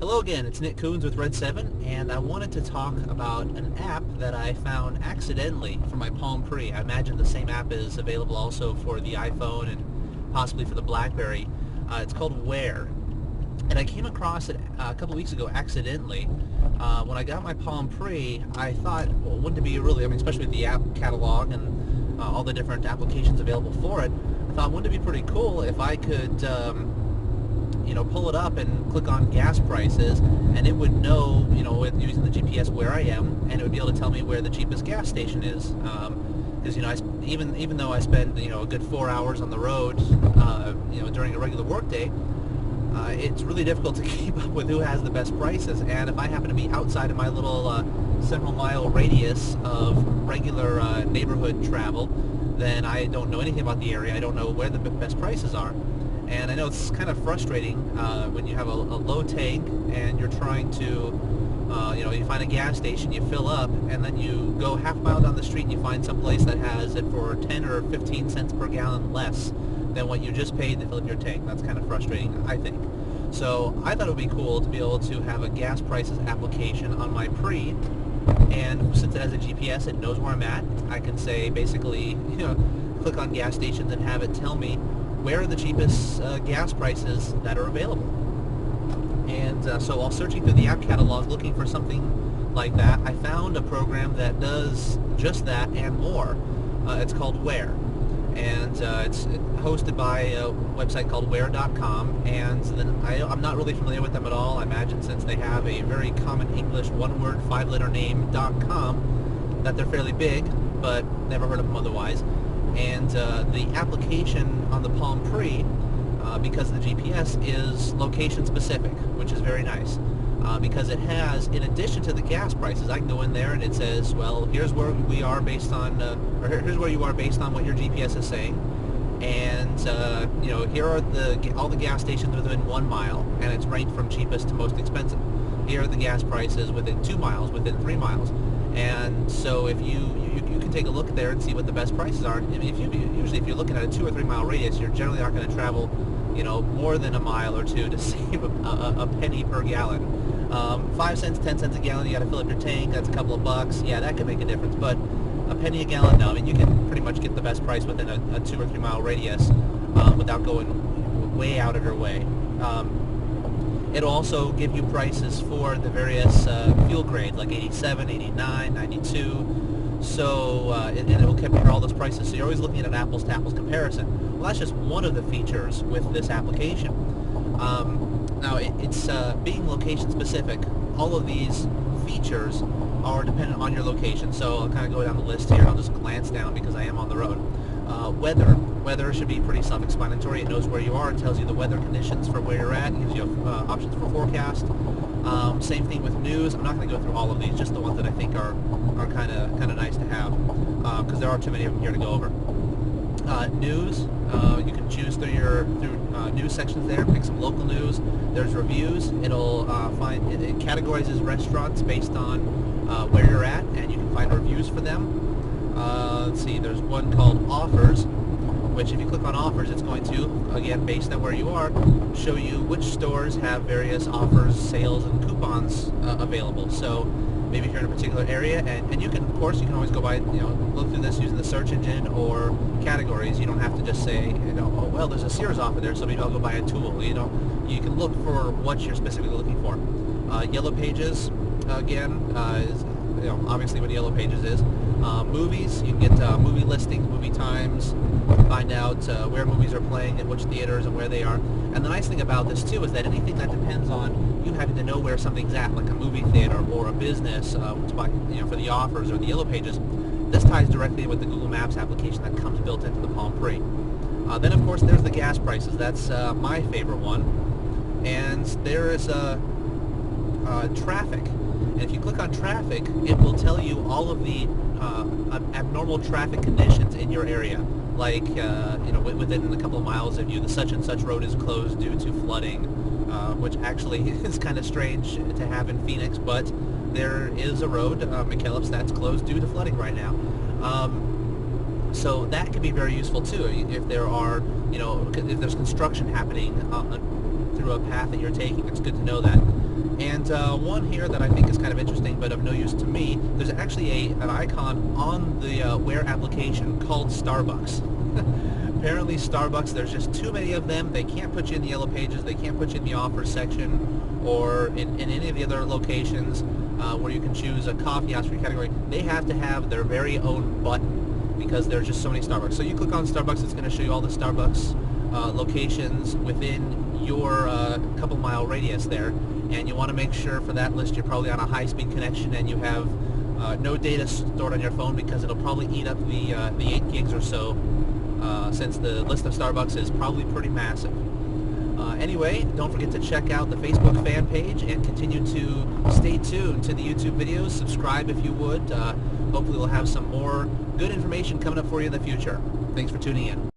Hello again, it's Nick Coons with Red 7, and I wanted to talk about an app that I found accidentally for my Palm Pre. I imagine the same app is available also for the iPhone and possibly for the BlackBerry. It's called Where, and I came across it a couple weeks ago accidentally. When I got my Palm Pre, I thought, well, wouldn't it be really, especially with the app catalog and all the different applications available for it, I thought, wouldn't it be pretty cool if I could pull it up and click on gas prices, and it would know, with using the GPS where I am, and it would be able to tell me where the cheapest gas station is. Because even though I spend a good 4 hours on the road, during a regular workday, it's really difficult to keep up with who has the best prices. And if I happen to be outside of my little several mile radius of regular neighborhood travel, then I don't know anything about the area. I don't know where the best prices are. And I know it's kind of frustrating when you have a low tank and you're trying to, you find a gas station, you fill up, and then you go half a mile down the street and you find some place that has it for 10 or 15 cents per gallon less than what you just paid to fill up your tank. That's kind of frustrating, I think. So I thought it would be cool to be able to have a gas prices application on my Pre, and since it has a GPS, it knows where I'm at. I can say basically, click on gas stations and have it tell me where are the cheapest gas prices that are available. And so while searching through the app catalog looking for something like that, I found a program that does just that and more. It's called Where, and it's hosted by a website called where.com, and then I'm not really familiar with them at all. I imagine since they have a very common English one-word, five-letter name, .com, that they're fairly big, but never heard of them otherwise. And the application on the Palm Pre, because of the GPS, is location specific, which is very nice. Because it has, in addition to the gas prices, I can go in there and it says, well, here's where we are based on, or here's where you are based on what your GPS is saying. And, here are all the gas stations within 1 mile, and it's ranked from cheapest to most expensive. Here are the gas prices within 2 miles, within 3 miles. And so if you can take a look there and see what the best prices are. I mean, usually if you're looking at a 2 or 3 mile radius, you're generally not going to travel, more than a mile or two to save a penny per gallon. 5 cents, 10 cents a gallon, you got to fill up your tank. That's a couple of bucks. Yeah, that could make a difference. But a penny a gallon, no. I mean, you can pretty much get the best price within a 2 or 3 mile radius without going way out of your way. It'll also give you prices for the various fuel grades, like 87, 89, 92. So, and it will compare all those prices. So you're always looking at an apples-to-apples comparison. Well, that's just one of the features with this application. Now, it's being location-specific. All of these features are dependent on your location. So I'll kind of go down the list here. I'll just glance down because I am on the road. Weather. Weather should be pretty self-explanatory. It knows where you are. It tells you the weather conditions for where you're at. It gives you options for forecast. Same thing with news. I'm not going to go through all of these, just the ones that I think are kind of nice to have, because there are too many of them here to go over. News. You can choose through news sections there. Pick some local news. There's reviews. It'll it categorizes restaurants based on where you're at, and you can find reviews for them. Let's see, there's one called Offers, which if you click on Offers, it's going to, again, based on where you are, show you which stores have various offers, sales, and coupons available. So maybe if you're in a particular area, and you can, of course, you can always go by, look through this using the search engine or categories. You don't have to just say, oh, well, there's a Sears offer there, so maybe I'll go buy a tool. You can look for what you're specifically looking for. Yellow Pages, again, is obviously what Yellow Pages is. Movies, you can get movie listings, movie times, find out where movies are playing and which theaters and where they are. And the nice thing about this too is that anything that depends on you having to know where something's at, like a movie theater or a business, for the offers or the Yellow Pages, this ties directly with the Google Maps application that comes built into the Palm Pre. Then of course there's the gas prices. That's my favorite one. And there is traffic. And if you click on traffic, it will tell you all of the abnormal traffic conditions in your area. Like, within a couple of miles of you, the such and such road is closed due to flooding, which actually is kind of strange to have in Phoenix, but there is a road, McKellips, that's closed due to flooding right now. So that can be very useful too. If there are, if there's construction happening through a path that you're taking. It's good to know that. And one here that I think is kind of interesting but of no use to me, there's actually an icon on the Where application called Starbucks. Apparently Starbucks, there's just too many of them. They can't put you in the yellow pages, they can't put you in the offer section, or in any of the other locations where you can choose a coffee house for your category. They have to have their very own button because there's just so many Starbucks. So you click on Starbucks, it's going to show you all the Starbucks locations within your couple mile radius there, and you want to make sure for that list you're probably on a high-speed connection and you have no data stored on your phone, because it'll probably eat up the 8 gigs or so, since the list of Starbucks is probably pretty massive. Anyway, don't forget to check out the Facebook fan page and continue to stay tuned to the YouTube videos. Subscribe if you would. Hopefully we'll have some more good information coming up for you in the future. Thanks for tuning in.